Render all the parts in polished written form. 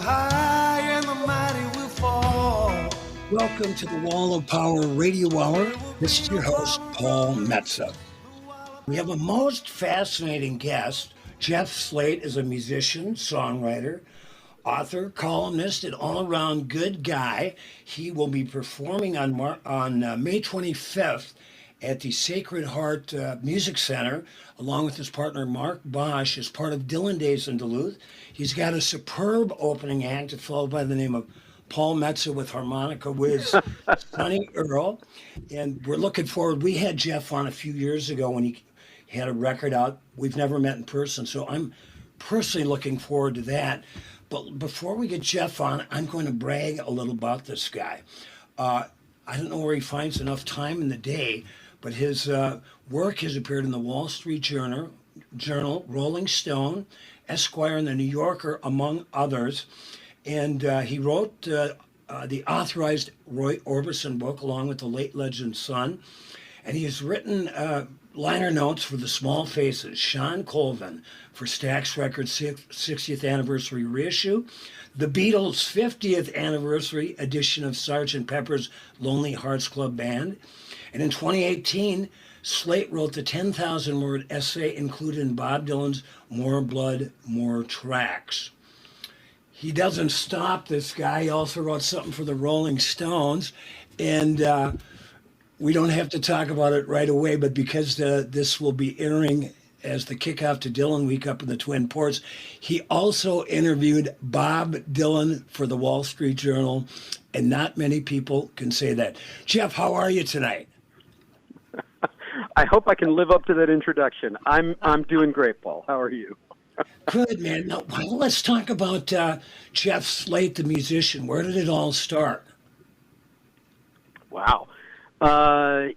high and the mighty will fall. Welcome to the Wall of Power Radio Hour. This is your host, Paul Metza. We have a most fascinating guest. Jeff Slate is a musician, songwriter, author, columnist, and all-around good guy. He will be performing on May 25th at the Sacred Heart Music Center, along with his partner Mark Bosch, as part of Dylan Days in Duluth. He's got a superb opening act, a fellow by the name of Paul Metza with harmonica whiz Sonny Earl. And we're looking forward. We had Jeff on a few years ago when he had a record out. We've never met in person, so I'm personally looking forward to that. But before we get Jeff on, I'm going to brag a little about this guy. I don't know where he finds enough time in the day, but his work has appeared in the Wall Street Journal, Rolling Stone, Esquire, and the New Yorker, among others. And he wrote the authorized Roy Orbison book along with the late legend's son. And he has written liner notes for The Small Faces, Sean Colvin for Stax Records' 60th anniversary reissue, the Beatles' 50th anniversary edition of Sgt. Pepper's Lonely Hearts Club Band. And in 2018, Slate wrote the 10,000-word essay included in Bob Dylan's More Blood, More Tracks. He doesn't stop, this guy. He also wrote something for the Rolling Stones. And we don't have to talk about it right away, but because this will be airing as the kickoff to Dylan Week up in the Twin Ports, he also interviewed Bob Dylan for the Wall Street Journal, and not many people can say that. Jeff, how are you tonight? I hope I can live up to that introduction. I'm doing great, Paul. How are you? Good, man. Now, let's talk about Jeff Slate, the musician. Where did it all start? Wow. I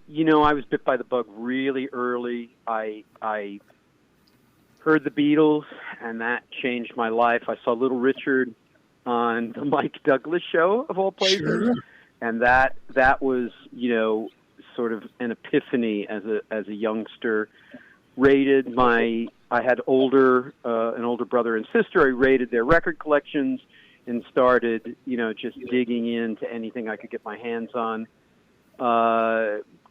was bit by the bug really early. I heard the Beatles, and that changed my life. I saw Little Richard on the Mike Douglas show, of all places. Sure. And that was, sort of an epiphany as a youngster. I had an older brother and sister. I raided their record collections and started, just digging into anything I could get my hands on.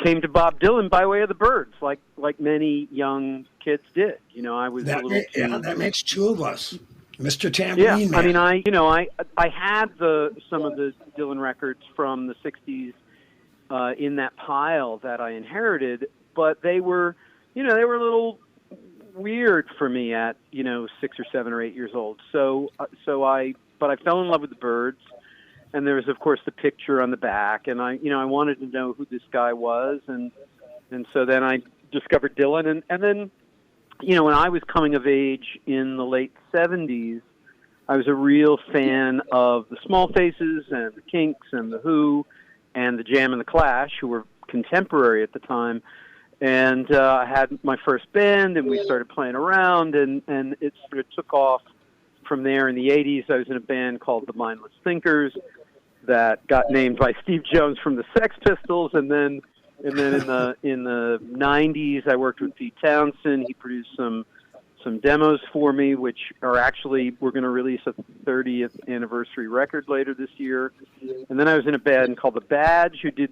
Came to Bob Dylan by way of the Byrds, like many young kids did. I was that makes two of us, Mr. Tambourine Man. I mean, I had some of the Dylan records from the '60s in that pile that I inherited, but they were a little weird for me at 6 or 7 or 8 years old. But I fell in love with the Byrds. And there was, of course, the picture on the back, and I wanted to know who this guy was, and so then I discovered Dylan, and then, when I was coming of age in the late '70s, I was a real fan of the Small Faces and the Kinks and the Who, and the Jam and the Clash, who were contemporary at the time, and I had my first band, and we started playing around, and it sort of took off from there. In the '80s, I was in a band called the Mindless Thinkers that got named by Steve Jones from the Sex Pistols, and then in the '90s, I worked with Pete Townsend. He produced some demos for me, which are actually, we're going to release a 30th anniversary record later this year. And then I was in a band called The Badge, who did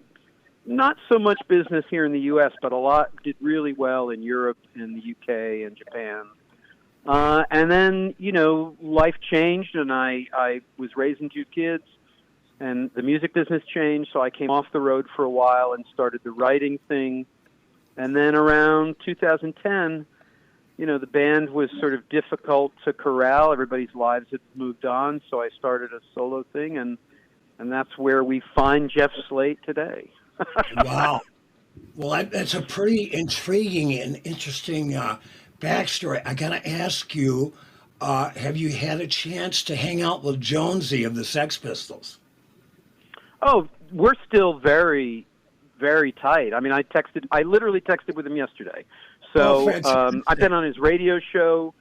not so much business here in the U.S., but did really well in Europe and the U.K. and Japan. And then, life changed, and I was raising 2 kids, and the music business changed, so I came off the road for a while and started the writing thing. And then around 2010, the band was sort of difficult to corral. Everybody's lives had moved on, so I started a solo thing, and that's where we find Jeff Slate today. Wow. Well, that's a pretty intriguing and interesting backstory. I got to ask you, have you had a chance to hang out with Jonesy of the Sex Pistols? Oh, we're still very, very tight. I mean, I literally texted with him yesterday. So I've been on his radio show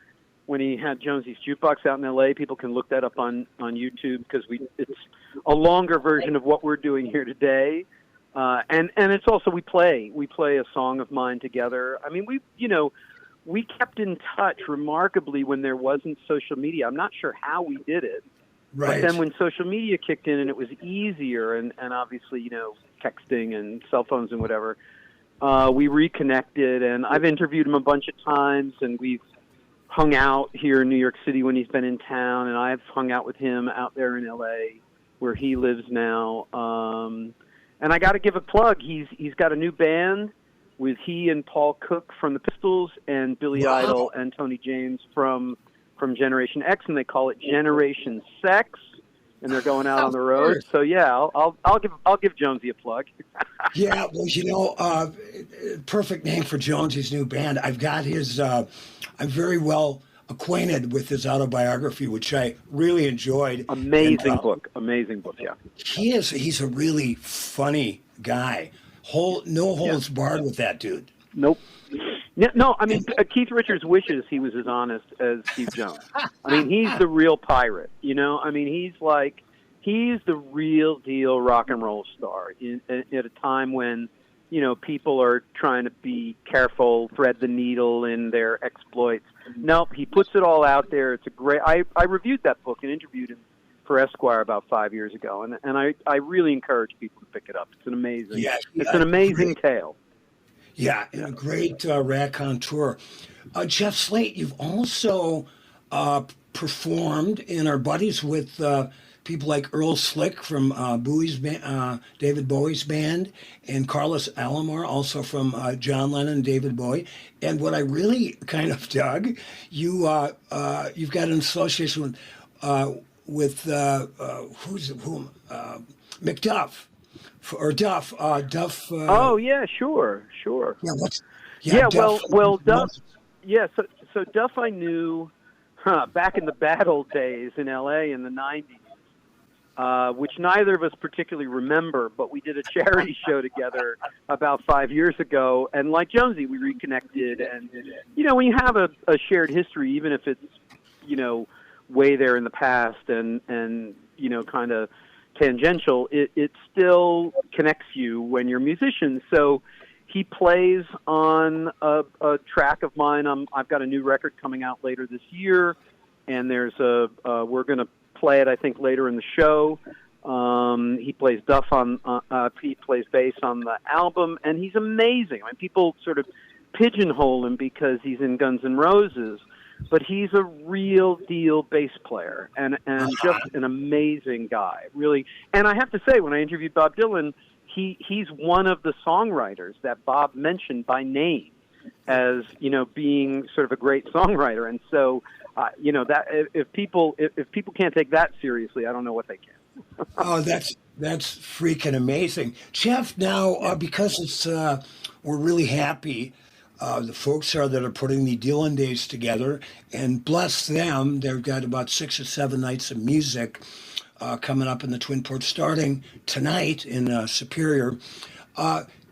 when he had Jonesy's Jukebox out in L.A. People can look that up on YouTube because it's a longer version of what we're doing here today. And it's also, we play a song of mine together. I mean, we kept in touch remarkably when there wasn't social media. I'm not sure how we did it. But Right. then when social media kicked in and it was easier, and obviously, texting and cell phones and whatever, we reconnected, and I've interviewed him a bunch of times, and we've hung out here in New York City when he's been in town, and I've hung out with him out there in L.A. where he lives now. And I got to give a plug. He's got a new band with he and Paul Cook from the Pistols and Billy Idol and Tony James from Generation X, and they call it Generation Sex. And they're going out on the road. So yeah, I'll give Jonesy a plug. Yeah, well, perfect name for Jonesy's new band. I've got his. I'm very well acquainted with his autobiography, which I really enjoyed. Amazing book. Yeah. He's a really funny guy. No holds barred with that dude. Nope. Yeah, no, I mean, Keith Richards wishes he was as honest as Steve Jones. I mean, he's the real pirate, I mean, he's the real deal rock and roll star at a time when, people are trying to be careful, thread the needle in their exploits. Nope, he puts it all out there. It's a great, I reviewed that book and interviewed him for Esquire about 5 years ago, and I really encourage people to pick it up. It's an amazing tale. Yeah, and a great raconteur. Jeff Slate, you've also performed and are buddies with people like Earl Slick from David Bowie's band, and Carlos Alomar, also from John Lennon and David Bowie. And what I really kind of dug, you've got an association with McDuff. Duff. Oh yeah, sure. Yeah, Duff. Duff. Well, Duff. Yeah, so Duff I knew back in the bad old days in L.A. in the '90s, which neither of us particularly remember. But we did a charity show together about 5 years ago, and like Jonesy, we reconnected. And when you have a shared history, even if it's way there in the past and kind of tangential, it still connects you when you're musicians. So he plays on a track of mine. I've got a new record coming out later this year, and there's we're going to play it, I think, later in the show. He plays he plays bass on the album, and he's amazing. I mean, people sort of pigeonhole him because he's in Guns N' Roses, but he's a real deal bass player and just an amazing guy, really. And I have to say, when I interviewed Bob Dylan, he's one of the songwriters that Bob mentioned by name as being sort of a great songwriter. And so that if people can't take that seriously, I don't know what they can. Oh, that's freaking amazing, Jeff. Now because it's we're really happy. The folks that are putting the Dylan Days together, and bless them, they've got about 6 or 7 nights of music coming up in the Twin Ports starting tonight in Superior.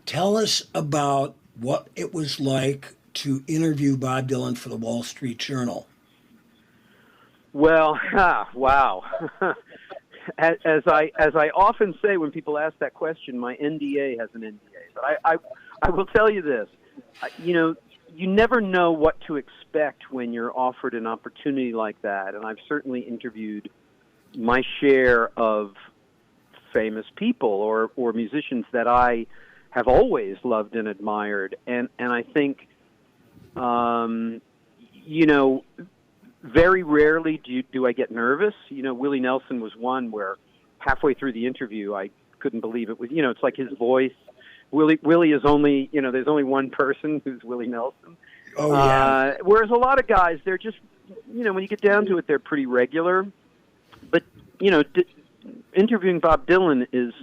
Tell us about what it was like to interview Bob Dylan for the Wall Street Journal. Well, wow. As I often say when people ask that question, my NDA has an NDA. But I will tell you this. You never know what to expect when you're offered an opportunity like that. And I've certainly interviewed my share of famous people or musicians that I have always loved and admired. And I think, very rarely do I get nervous. Willie Nelson was one where halfway through the interview, I couldn't believe it was, it's like his voice. Willie is only, there's only one person who's Willie Nelson. Oh, yeah. Whereas a lot of guys, they're just, when you get down to it, they're pretty regular. But, interviewing Bob Dylan is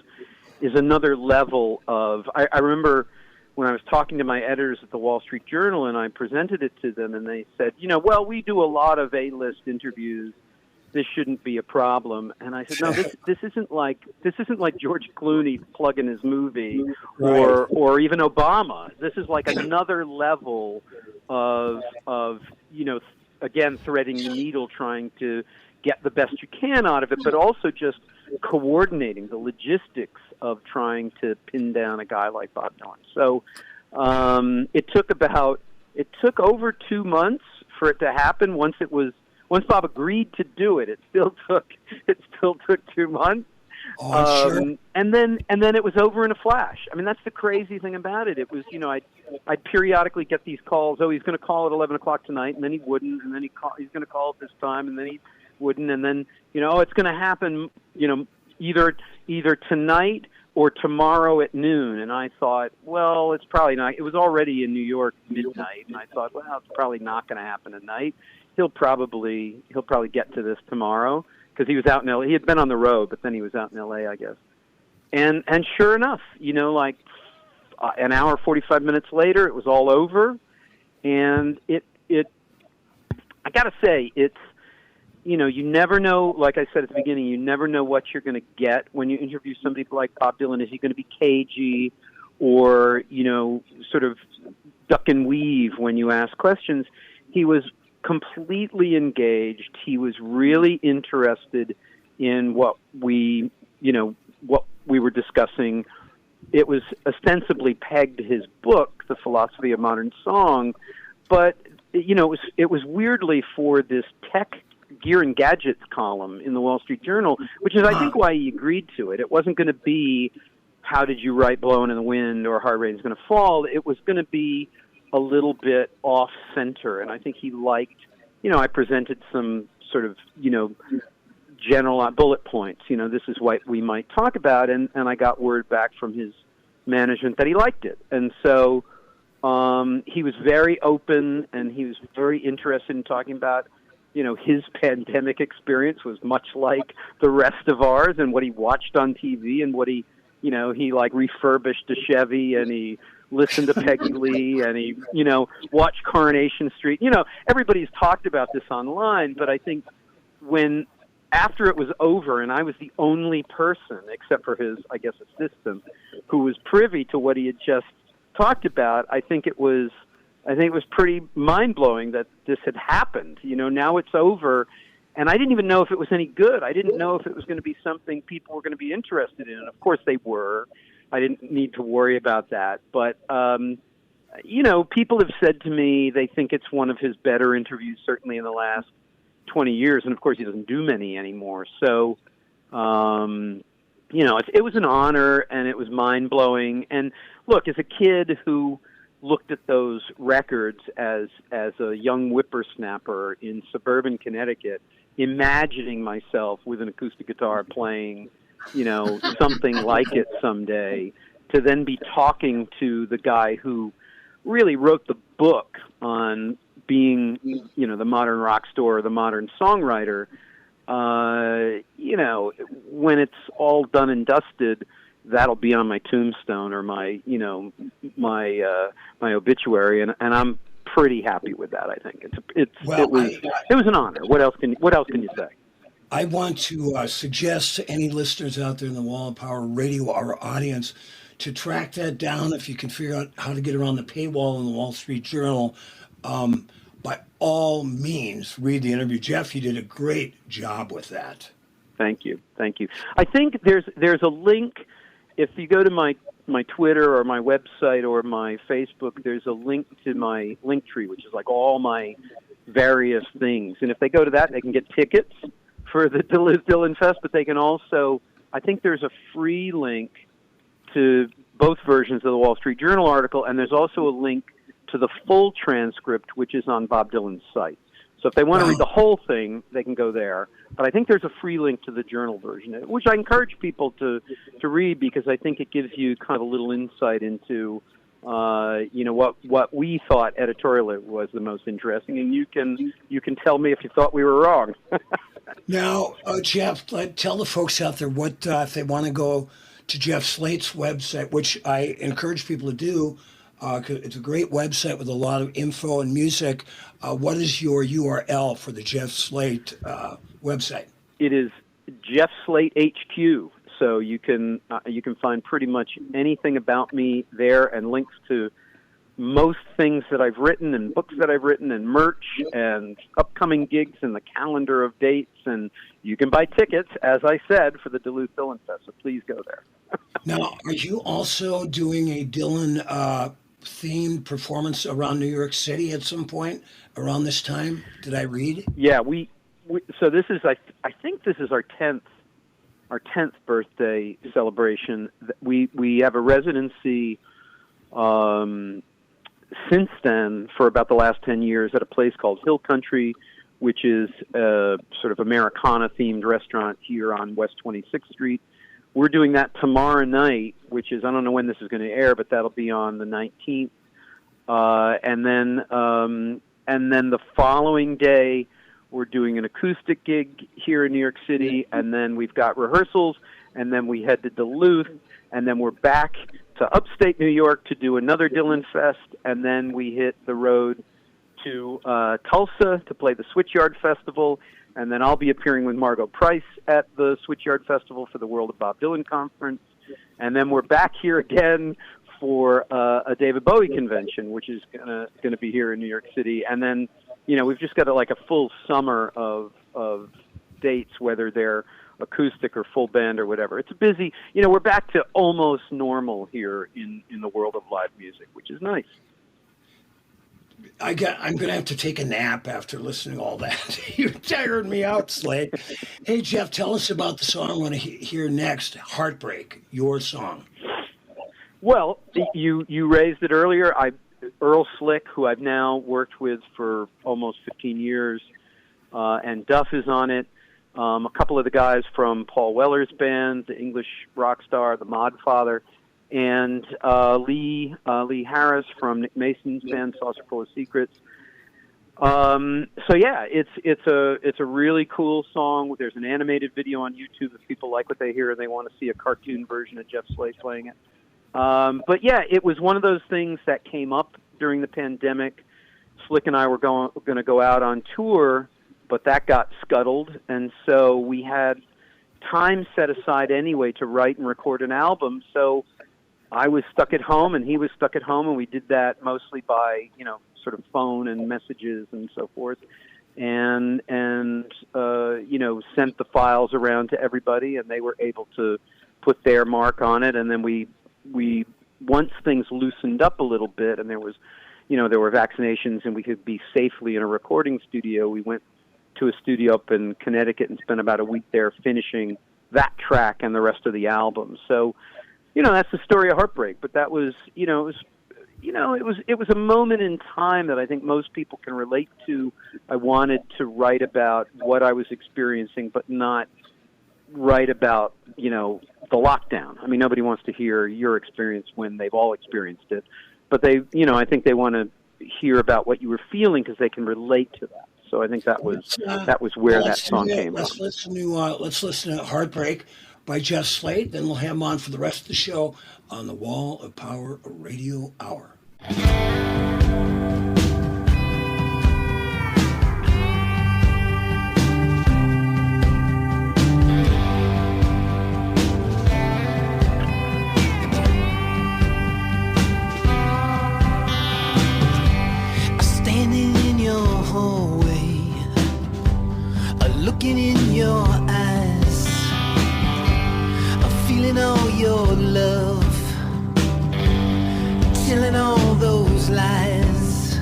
another level of, I remember when I was talking to my editors at the Wall Street Journal and I presented it to them and they said, well, we do a lot of A-list interviews. This shouldn't be a problem. And I said, no, this isn't like George Clooney plugging his movie or even Obama. This is like another level of again, threading the needle, trying to get the best you can out of it, but also just coordinating the logistics of trying to pin down a guy like Bob Dylan. So it took over 2 months for it to happen. Once once Bob agreed to do it, it still took 2 months. Oh, sure. And then it was over in a flash. I mean, that's the crazy thing about it. It was, I'd periodically get these calls. Oh, he's going to call at 11 o'clock tonight, and then he wouldn't, and then he's going to call at this time, and then he wouldn't, and then it's going to happen, either tonight or tomorrow at noon. And I thought, well, it's probably not. It was already in New York midnight, and I thought, well, it's probably not going to happen tonight. He'll probably get to this tomorrow. Because he was out in L.A. He had been on the road, but then he was out in L.A., I guess. And sure enough, like an hour, 45 minutes later, it was all over. And it I got to say, it's, you never know, like I said at the beginning, you never know what you're going to get when you interview somebody like Bob Dylan. Is he going to be cagey or, sort of duck and weave when you ask questions? He was completely engaged. He was really interested in what we were discussing. It was ostensibly pegged to his book, The Philosophy of Modern Song, but it was weirdly for this tech gear and gadgets column in the Wall Street Journal, which is I think why he agreed to it. It wasn't going to be how did you write Blowin' in the Wind or Hard Rain's Gonna Fall. It was going to be a little bit off-center, and I think he liked, I presented some sort of, general bullet points, this is what we might talk about, and I got word back from his management that he liked it. And so he was very open, and he was very interested in talking about, his pandemic experience was much like the rest of ours, and what he watched on TV, and what he refurbished a Chevy, and he listened to Peggy Lee, and he, watched Coronation Street. Everybody's talked about this online, but I think after it was over, and I was the only person, except for his, I guess, assistant, who was privy to what he had just talked about, I think it was pretty mind-blowing that this had happened. Now it's over, and I didn't even know if it was any good. I didn't know if it was going to be something people were going to be interested in, and of course they were. I didn't need to worry about that. But, people have said to me they think it's one of his better interviews, certainly in the last 20 years. And, of course, he doesn't do many anymore. So, it was an honor, and it was mind-blowing. And, look, as a kid who looked at those records as a young whippersnapper in suburban Connecticut, imagining myself with an acoustic guitar playing something like it someday, to then be talking to the guy who really wrote the book on being, the modern rock star, or the modern songwriter, when it's all done and dusted, that'll be on my tombstone or my obituary, and I'm pretty happy with that. I think it was an honor. What else can you say? I want to suggest to any listeners out there in the Wall of Power Radio, our audience, to track that down if you can figure out how to get around the paywall in the Wall Street Journal. By all means, read the interview. Jeff, you did a great job with that. Thank you. I think there's a link. If you go to my Twitter or my website or my Facebook, there's a link to my link tree, which is like all my various things. And if they go to that, they can get tickets for the Duluth Dylan Fest, but they can also, I think there's a free link to both versions of the Wall Street Journal article, and there's also a link to the full transcript, which is on Bob Dylan's site. So if they want to read the whole thing, they can go there. But I think there's a free link to the journal version, which I encourage people to read, because I think it gives you kind of a little insight into what we thought editorially was the most interesting, and you can tell me if you thought we were wrong. Now, Jeff, tell the folks out there what if they want to go to Jeff Slate's website, which I encourage people to do. It's a great website with a lot of info and music. What is your URL for the Jeff Slate website? It is Jeff Slate HQ. So you can find pretty much anything about me there, and links to most things that I've written, and books that I've written, and merch, and upcoming gigs, and the calendar of dates. And you can buy tickets, as I said, for the Duluth Dylan Fest. So please go there. Now, are you also doing a Dylan themed performance around New York City at some point around this time? Did I read? Yeah, we so this is I think this is our 10th birthday celebration. We have a residency since then for about the last 10 years at a place called Hill Country, which is a sort of Americana-themed restaurant here on West 26th Street. We're doing that tomorrow night, which is, I don't know when this is going to air, but that'll be on the 19th. And then the following day, we're doing an acoustic gig here in New York City, and then we've got rehearsals, and then we head to Duluth, and then we're back to upstate New York to do another Dylan Fest, and then we hit the road to Tulsa to play the Switchyard Festival, and then I'll be appearing with Margot Price at the Switchyard Festival for the World of Bob Dylan Conference, and then we're back here again for a David Bowie convention, which is gonna be here in New York City, and then we've just got a full summer of dates, whether they're acoustic or full band or whatever. It's busy. We're back to almost normal here in the world of live music, which is nice. I'm going to have to take a nap after listening to all that. You tired me out, Slate. Hey, Jeff, tell us about the song I want to hear next, Heartbreak, your song. Well, you raised it earlier. Earl Slick, who I've now worked with for almost 15 years, and Duff is on it. A couple of the guys from Paul Weller's band, the English rock star, the Mod Father, and Lee Harris from Nick Mason's band, Saucer Full of Secrets. So yeah, it's a really cool song. There's an animated video on YouTube if people like what they hear and they want to see a cartoon version of Jeff Slate playing it. But yeah, it was one of those things that came up during the pandemic. Slick and I were going to go out on tour, but that got scuttled, and so we had time set aside anyway to write and record an album. So I was stuck at home, and he was stuck at home, and we did that mostly by sort of phone and messages and so forth, and sent the files around to everybody, and they were able to put their mark on it, and then we once things loosened up a little bit and there were vaccinations and we could be safely in a recording studio, we went to a studio up in Connecticut and spent about a week there finishing that track and the rest of the album. So, that's the story of Heartbreak, but that was, it was a moment in time that I think most people can relate to. I wanted to write about what I was experiencing, but not write about, the lockdown. I mean, nobody wants to hear your experience when they've all experienced it, but I think they want to hear about what you were feeling because they can relate to that. So I think that was where that song came from. Let's listen to Heartbreak by Jeff Slate. Then we'll have him on for the rest of the show on the Wall of Power Radio Hour. Looking in your eyes, I'm feeling all your love, telling all those lies.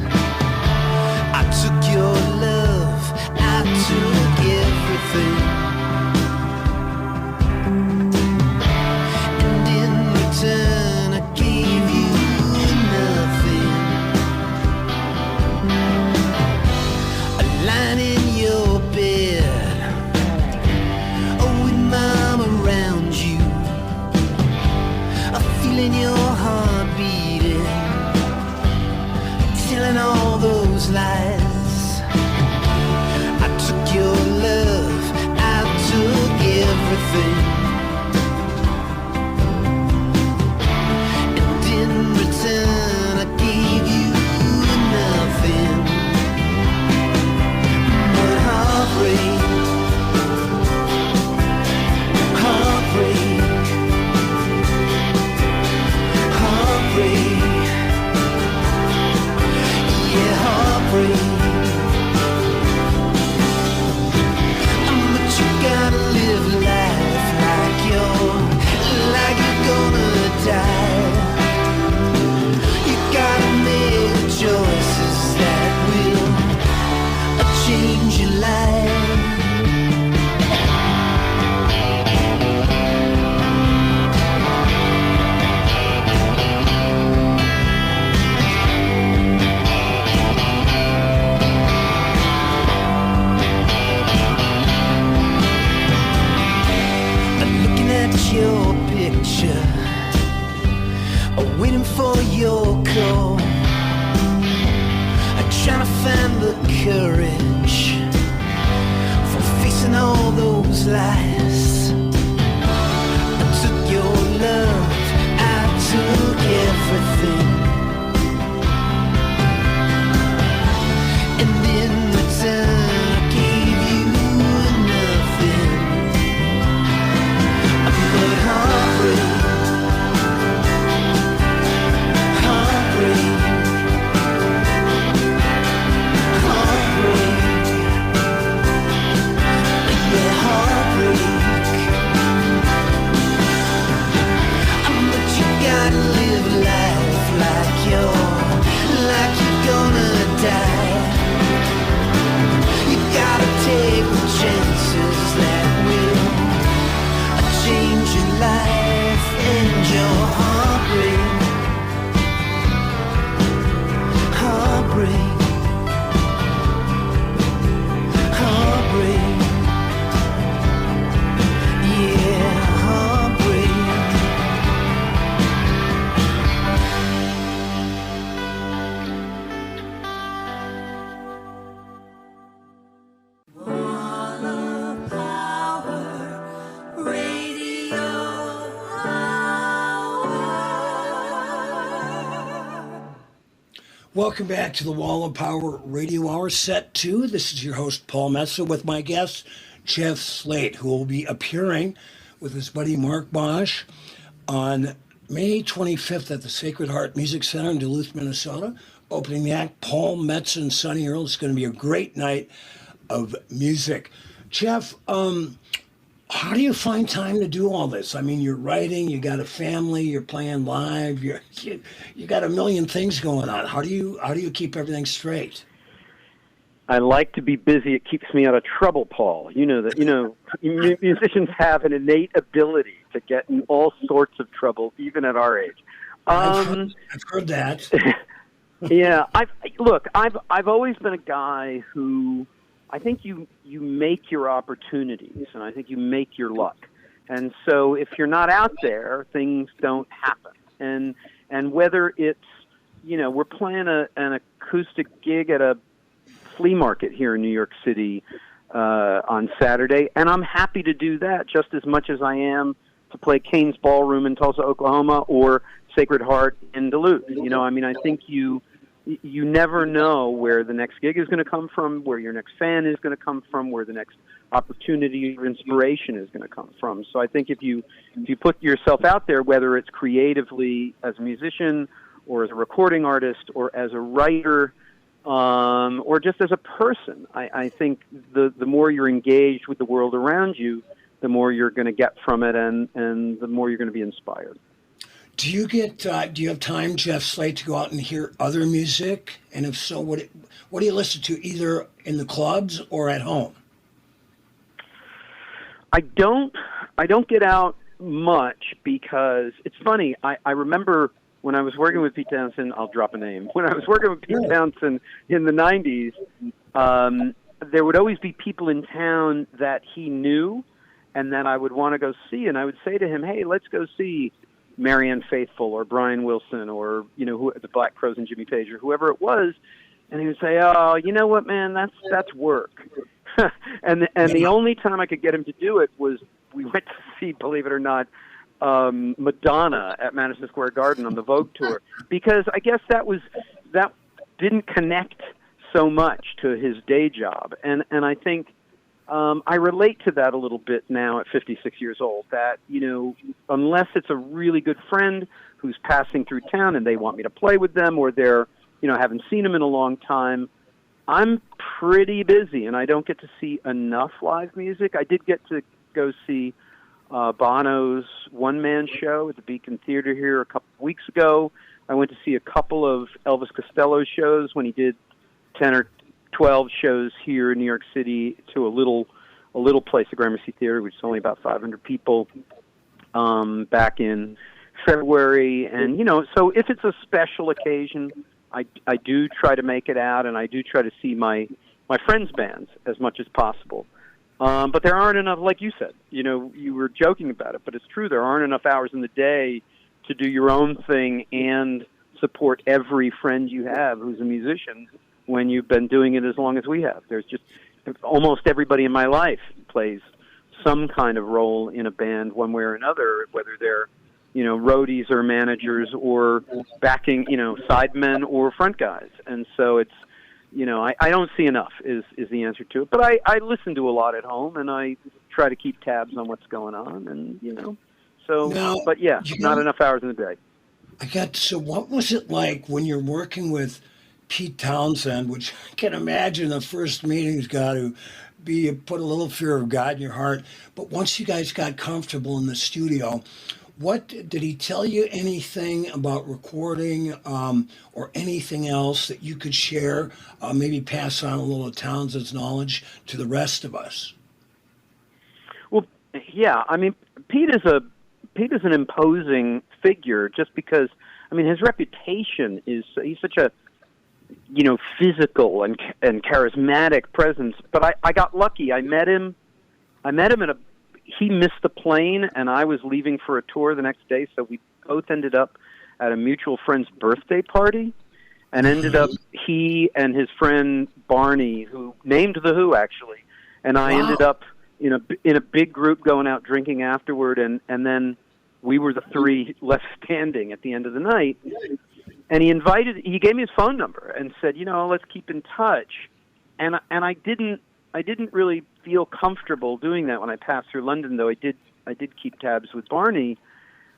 I took your love, I took everything, and in return I gave you nothing. A line in your bed, feeling your heart beating, telling all those lies. I took your love, I took everything, and in return I gave you nothing but heartbreak, heartbreak. Yeah, heartbreak. But you gotta live life like you're gonna die. You gotta make choices that will change your life. your call. I'm trying to find the courage for facing all those lies. I took your love, I took everything. And in return I gave you nothing but heartbreak. Take the chances that will change your life and your heartbreak, yeah, heartbreak. Welcome back to the Wall of Power Radio Hour, Set 2. This is your host, Paul Metsa, with my guest, Jeff Slate, who will be appearing with his buddy Mark Bosch on May 25th at the Sacred Heart Music Center in Duluth, Minnesota. Opening the act, Paul Metsa and Sonny Earl. It's going to be a great night of music. Jeff, how do you find time to do all this? I mean, you're writing, you got a family, you're playing live, you got a million things going on. How do you keep everything straight? I like to be busy. It keeps me out of trouble, Paul. You know that. Musicians have an innate ability to get in all sorts of trouble, even at our age. I've heard that. Yeah, I've always been a guy who, I think you make your opportunities, and I think you make your luck. And so if you're not out there, things don't happen. And whether it's, we're playing an acoustic gig at a flea market here in New York City on Saturday, and I'm happy to do that just as much as I am to play Kane's Ballroom in Tulsa, Oklahoma, or Sacred Heart in Duluth. I think you never know where the next gig is going to come from, where your next fan is going to come from, where the next opportunity or inspiration is going to come from. So I think if you put yourself out there, whether it's creatively as a musician or as a recording artist or as a writer or just as a person, I think the more you're engaged with the world around you, the more you're going to get from it and the more you're going to be inspired. Do you have time, Jeff Slate, to go out and hear other music? And if so, what do you listen to, either in the clubs or at home? I don't get out much because it's funny. I remember when I was working with Pete Townsend, I'll drop a name. When I was working with Pete Townsend in the 90s, there would always be people in town that he knew and that I would want to go see. And I would say to him, hey, let's go see Marianne Faithfull or Brian Wilson or, the Black Crowes and Jimmy Page or whoever it was. And he would say, oh, you know what, man, that's work. and the only time I could get him to do it was we went to see, believe it or not, Madonna at Madison Square Garden on the Vogue tour, because I guess that didn't connect so much to his day job. And I think I relate to that a little bit now at 56 years old, that, unless it's a really good friend who's passing through town and they want me to play with them, or they're, haven't seen them in a long time, I'm pretty busy and I don't get to see enough live music. I did get to go see Bono's one-man show at the Beacon Theater here a couple of weeks ago. I went to see a couple of Elvis Costello shows when he did 10 or 12 shows here in New York City to a little place, the Gramercy Theater, which is only about 500 people, back in February. And, so if it's a special occasion, I do try to make it out, and I do try to see my friends' bands as much as possible. But there aren't enough, like you said, you were joking about it, but it's true. There aren't enough hours in the day to do your own thing and support every friend you have who's a musician when you've been doing it as long as we have. There's just almost everybody in my life plays some kind of role in a band one way or another, whether they're, roadies or managers or backing, sidemen or front guys. And so it's, I don't see enough is the answer to it. But I listen to a lot at home, and I try to keep tabs on what's going on. And, so, Now, but yeah, not enough hours in the day. So what was it like when you're working with Pete Townsend, which I can imagine the first meeting's got to be put a little fear of God in your heart. But once you guys got comfortable in the studio, what did he tell you anything about recording or anything else that you could share, maybe pass on a little of Townsend's knowledge to the rest of us? Well, yeah, I mean, Pete is an imposing figure just because, his reputation is, he's such a, physical and charismatic presence. But I got lucky. I met him he missed the plane, and I was leaving for a tour the next day, so we both ended up at a mutual friend's birthday party, and ended up, he and his friend Barney, who named The Who, actually, and I ended up in a big group going out drinking afterward, and then we were the three left standing at the end of the night. And he gave me his phone number and said, let's keep in touch. And I didn't really feel comfortable doing that when I passed through London, though I did keep tabs with Barney.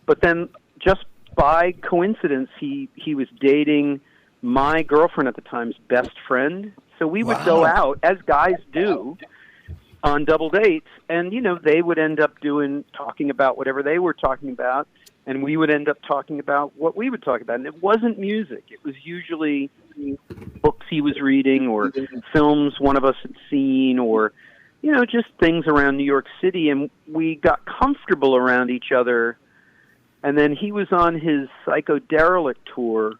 But then just by coincidence, he was dating my girlfriend at the time's best friend. So we would go out, as guys do, on double dates, and they would end up talking about whatever they were talking about, and we would end up talking about what we would talk about. And it wasn't music. It was usually books he was reading or films one of us had seen, or just things around New York City. And we got comfortable around each other. And then he was on his Psychoderelict tour,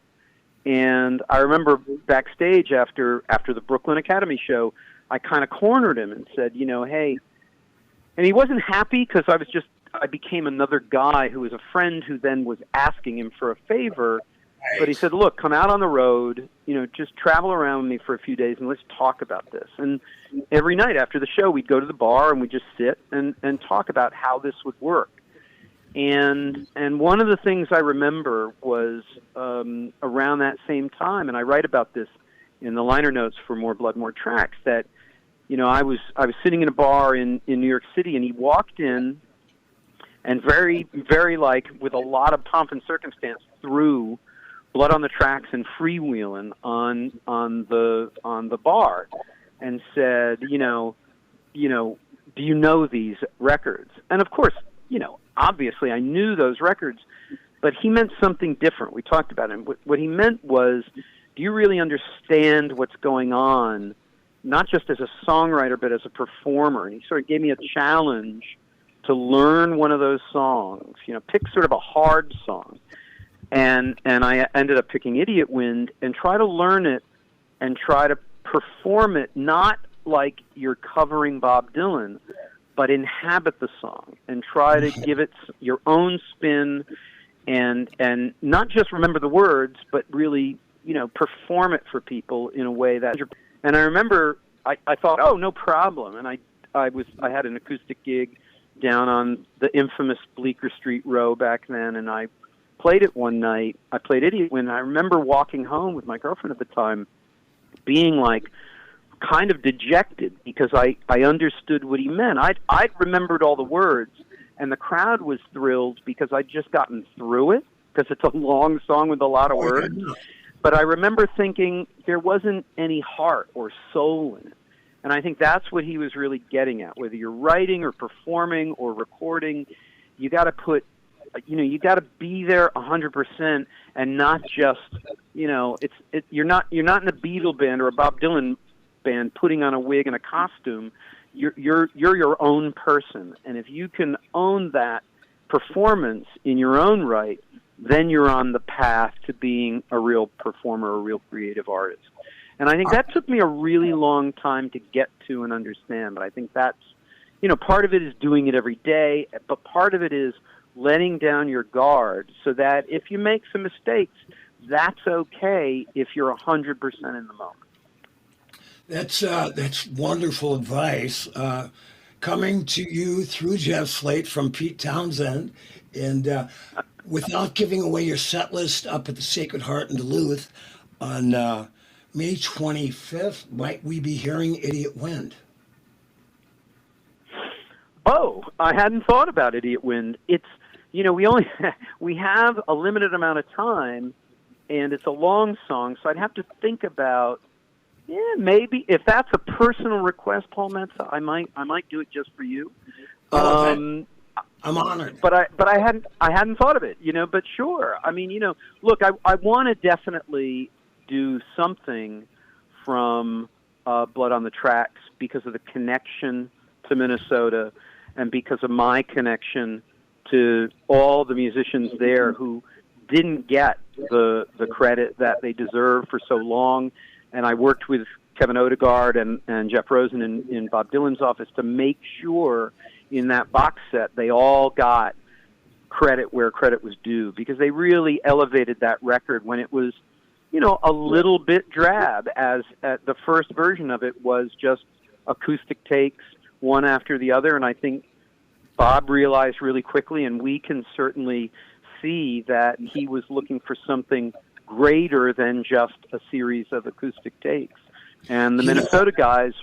and I remember backstage after the Brooklyn Academy show, I kind of cornered him and said, hey, and he wasn't happy because I became another guy who was a friend who then was asking him for a favor. But he said, look, come out on the road, just travel around with me for a few days and let's talk about this. And every night after the show, we'd go to the bar and we'd just sit and talk about how this would work. And one of the things I remember was around that same time, and I write about this in the liner notes for More Blood, More Tracks, that I was sitting in a bar in New York City, and he walked in and very, very with a lot of pomp and circumstance threw Blood on the Tracks and Freewheelin' on the bar and said, do you know these records? And of course, obviously I knew those records, but he meant something different. We talked about it. What he meant was, do you really understand what's going on, not just as a songwriter, but as a performer? And he sort of gave me a challenge to learn one of those songs, pick sort of a hard song. And I ended up picking Idiot Wind and try to learn it and try to perform it, not like you're covering Bob Dylan, but inhabit the song and try to give it your own spin and not just remember the words, but really, perform it for people in a way that. And I remember I thought, oh, no problem. And I had an acoustic gig down on the infamous Bleecker Street Row back then, and I played it one night. I played Idiot Wind. I remember walking home with my girlfriend at the time, being kind of dejected because I understood what he meant. I'd remembered all the words, and the crowd was thrilled because I'd just gotten through it, because it's a long song with a lot of words. But I remember thinking there wasn't any heart or soul in it. And I think that's what he was really getting at. Whether you're writing or performing or recording, you got to put, you got to be there 100% and not just, you're not in a Beatle band or a Bob Dylan band putting on a wig and a costume. You're your own person. And if you can own that performance in your own right, then you're on the path to being a real performer, a real creative artist. And I think that took me a really long time to get to and understand. But I think that's, part of it is doing it every day, but part of it is letting down your guard so that if you make some mistakes, that's okay if you're 100% in the moment. That's wonderful advice. Coming to you through Jeff Slate from Pete Townsend, and without giving away your set list up at the Sacred Heart in Duluth on May 25th, might we be hearing Idiot Wind? Oh, I hadn't thought about Idiot Wind. It's, we have a limited amount of time, and it's a long song, so I'd have to think about, maybe if that's a personal request, Paul Metza, I might do it just for you. I'm honored. But I hadn't thought of it, but sure. I mean, look, I want to definitely do something from Blood on the Tracks because of the connection to Minnesota and because of my connection to all the musicians there who didn't get the credit that they deserve for so long. And I worked with Kevin Odegaard and Jeff Rosen in Bob Dylan's office to make sure in that box set they all got credit where credit was due, because they really elevated that record when it was, a little bit drab, as the first version of it was just acoustic takes, one after the other. And I think Bob realized really quickly, and we can certainly see that he was looking for something greater than just a series of acoustic takes. And the Minnesota guys,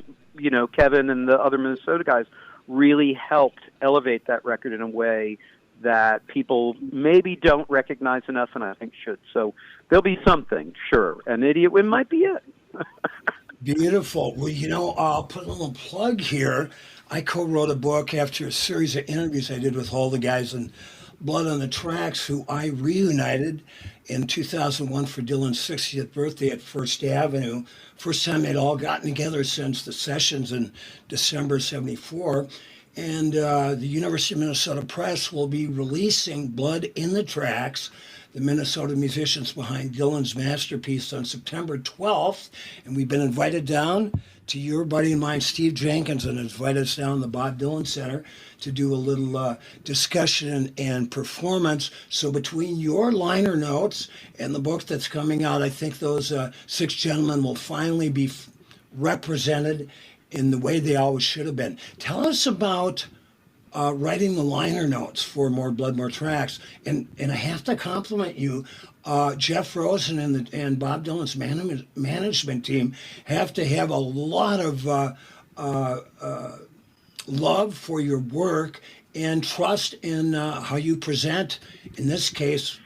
Kevin and the other Minnesota guys really helped elevate that record in a way that people maybe don't recognize enough, and I think should. So there'll be something, sure. And Idiot Wind might be it. Beautiful. Well, I'll put a little plug here. I co-wrote a book after a series of interviews I did with all the guys in Blood on the Tracks, who I reunited in 2001 for Dylan's 60th birthday at First Avenue. First time they'd all gotten together since the sessions in December '74. And the University of Minnesota Press will be releasing Blood in the Tracks, the Minnesota musicians behind Dylan's masterpiece, on September 12th. And we've been invited down to your buddy and mine, Steve Jenkins, and invited us down to the Bob Dylan Center to do a little discussion and performance. So between your liner notes and the book that's coming out, I think those 6 gentlemen will finally be represented in the way they always should have been. Tell us about writing the liner notes for More Blood, More Tracks. And I have to compliment you. Jeff Rosen and Bob Dylan's management team have to have a lot of love for your work and trust in how you present, in this case,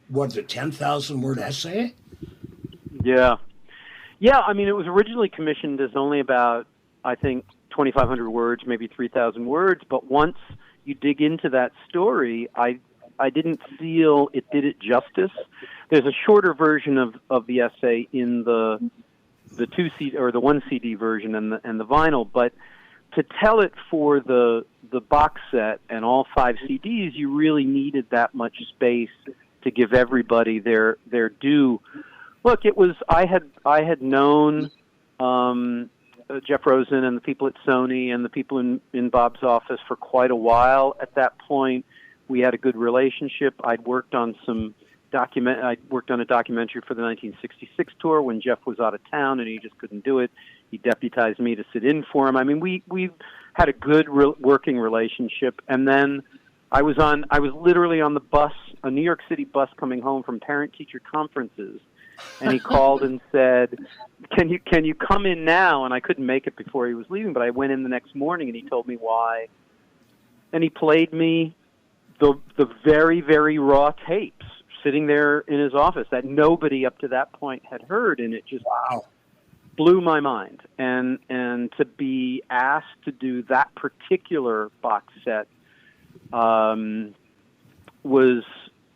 what's it, 10,000 word essay? Yeah. I mean, it was originally commissioned as only about, I think, 2,500 words, maybe 3,000 words. But once you dig into that story, I didn't feel it did it justice. There's a shorter version of the essay in the 2 CD or the 1 CD version and the vinyl, but to tell it for the box set and all 5 CDs, you really needed that much space to give everybody their due. Look, it was I had known Jeff Rosen and the people at Sony and the people in Bob's office for quite a while. At that point, we had a good relationship. I'd worked on a documentary for the 1966 tour when Jeff was out of town and he just couldn't do it. He deputized me to sit in for him. I mean, we've had a good working relationship. And then I was literally on the bus, a New York City bus coming home from parent-teacher conferences, and he called and said, "Can you come in now?" And I couldn't make it before he was leaving, but I went in the next morning, and he told me why. And he played me the very, very raw tapes sitting there in his office that nobody up to that point had heard, and it just blew my mind. And to be asked to do that particular box set was,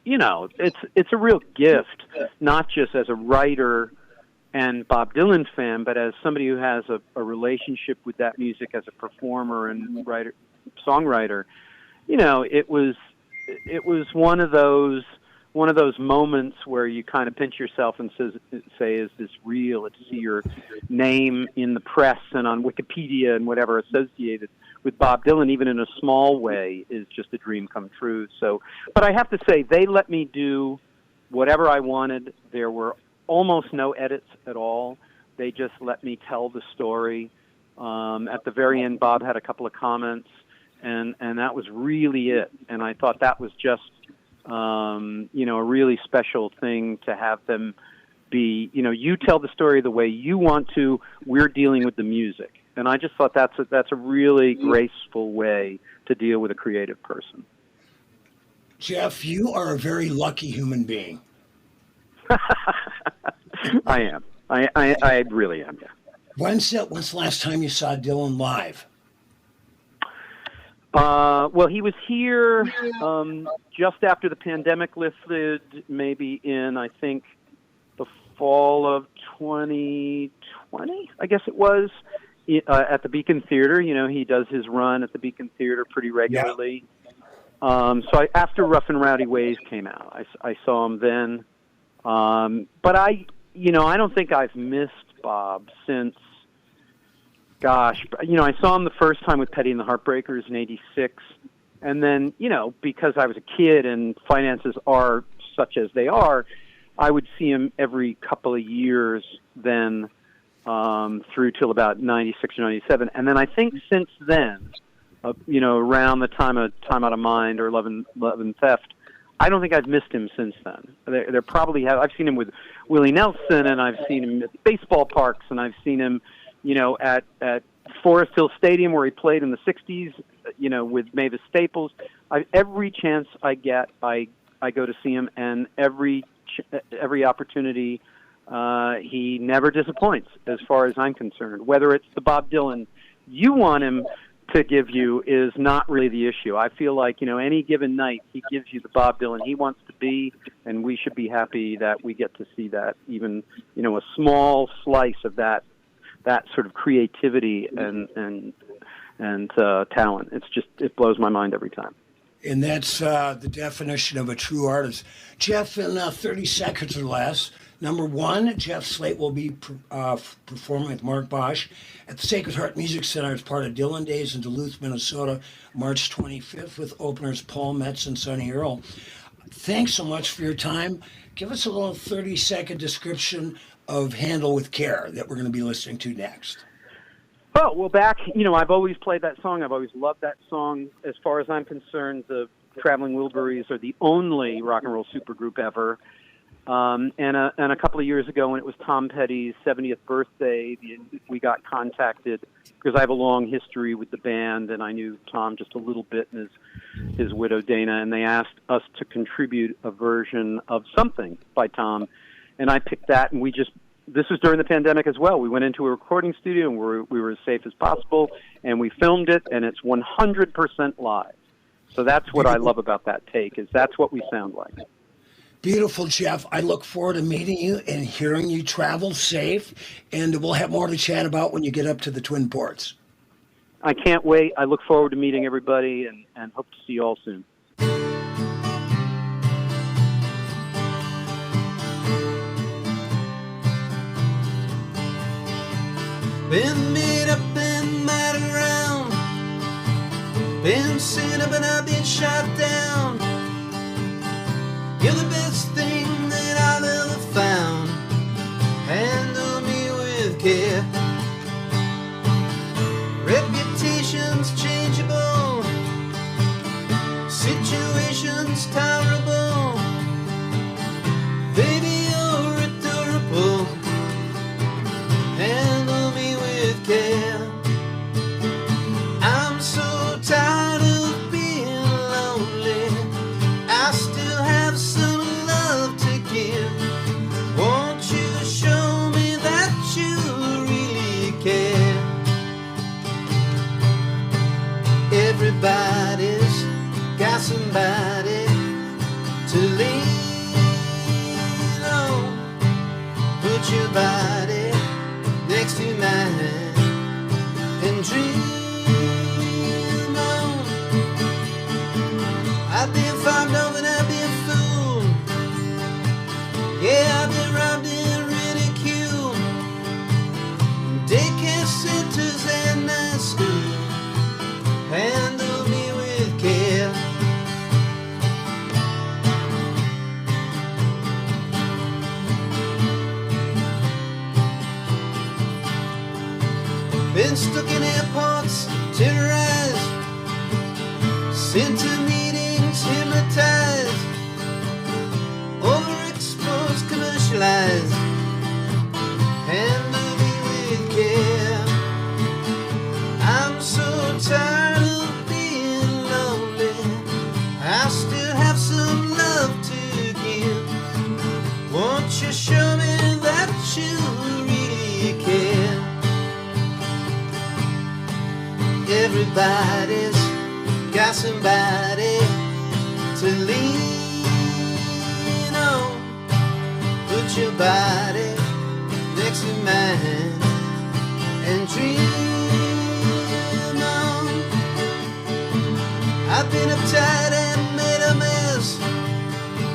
it's a real gift, not just as a writer and Bob Dylan fan, but as somebody who has a relationship with that music as a performer and songwriter. It was one of those moments where you kind of pinch yourself and say, is this real? To see your name in the press and on Wikipedia and whatever associated with Bob Dylan, even in a small way, is just a dream come true. So, but I have to say, they let me do whatever I wanted. There were almost no edits at all. They just let me tell the story. At the very end, Bob had a couple of comments, and that was really it. And I thought that was just, a really special thing to have them be, you tell the story the way you want to. We're dealing with the music. And I just thought that's a really graceful way to deal with a creative person. Jeff, you are a very lucky human being. I am. I really am, yeah. When's the last time you saw Dylan live? Well, he was here just after the pandemic lifted, maybe in, I think, the fall of 2020, I guess it was, at the Beacon Theater. He does his run at the Beacon Theater pretty regularly. Yeah. After Rough and Rowdy Ways came out, I saw him then. But I don't think I've missed Bob since, I saw him the first time with Petty and the Heartbreakers in '86. And then, because I was a kid and finances are such as they are, I would see him every couple of years then through till about 96 or 97. And then I think since then, around the time of Time Out of Mind or Love and Theft, I don't think I've missed him since then. There probably have. I've seen him with Willie Nelson, and I've seen him at baseball parks, and I've seen him, at Forest Hill Stadium where he played in the '60s, with Mavis Staples. Every chance I get, I go to see him, and every opportunity, he never disappoints, as far as I'm concerned. Whether it's the Bob Dylan you want him to give you is not really the issue. I feel like, any given night, he gives you the Bob Dylan he wants to be, and we should be happy that we get to see that, even, a small slice of that sort of creativity and talent. It blows my mind every time. And that's the definition of a true artist. Jeff, in 30 seconds or less, number one, Jeff Slate will be performing with Mark Bosch at the Sacred Heart Music Center as part of Dylan Days in Duluth, Minnesota, March 25th, with openers Paul Metz and Sonny Earl. Thanks so much for your time. Give us a little 30-second description of Handle with Care that we're going to be listening to next. Oh, well, I've always played that song. I've always loved that song. As far as I'm concerned, the Traveling Wilburys are the only rock and roll supergroup ever. And a couple of years ago, when it was Tom Petty's 70th birthday, we got contacted because I have a long history with the band, and I knew Tom just a little bit and his widow Dana, and they asked us to contribute a version of something by Tom, and I picked that, and this was during the pandemic as well. We went into a recording studio, and we were as safe as possible, and we filmed it, and it's 100% live. So that's what I love about that take, is that's what we sound like. Beautiful, Jeff. I look forward to meeting you and hearing you travel safe, and we'll have more to chat about when you get up to the Twin Ports. I can't wait. I look forward to meeting everybody and hope to see you all soon. Been beat up and mad around, been sent up and I've been shot down. You're the best thing that I've ever found. Handle me with care. Reputation's changeable, situation's tolerable. Baby, you're adorable. Handle me with care. I'm so tired of being lonely. I still have some love to give. Won't you show me that you really care? Everybody's got somebody to lean on. Put your body next to mine and dream on. I've been farmed over and I've been fooled. Yeah, I've been robbed and ridiculed. Daycare centers and night school. Handle me with care. been stuck in airports, terrorized, sent to meetings, hypnotized, overexposed, commercialized, handle me with care. I'm so tired of being lonely, I still have some love to give. Won't you show me that you really care? Everybody's got somebody to lean on. Put your body next to mine and dream on. I've been uptight and made a mess,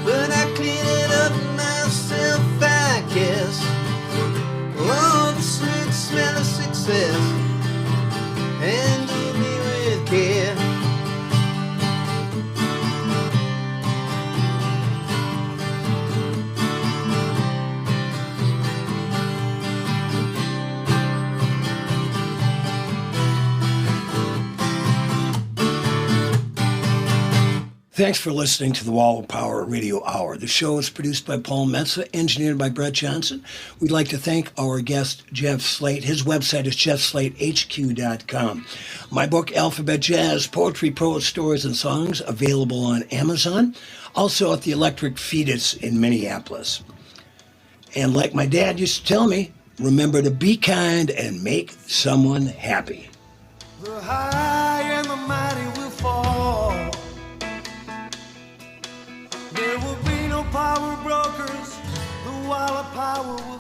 but I cleaned it up myself, I guess. Oh, the sweet smell of success, handle me with care. Thanks for listening to the Wall of Power Radio Hour. The show is produced by Paul Metza, engineered by Brett Johnson. We'd like to thank our guest, Jeff Slate. His website is jeffslatehq.com. My book, Alphabet Jazz, Poetry, Prose, Stories, and Songs, available on Amazon. Also at the Electric Fetus in Minneapolis. And like my dad used to tell me, remember to be kind and make someone happy. The high and the mighty will fall. There will be no power brokers. The wall of power will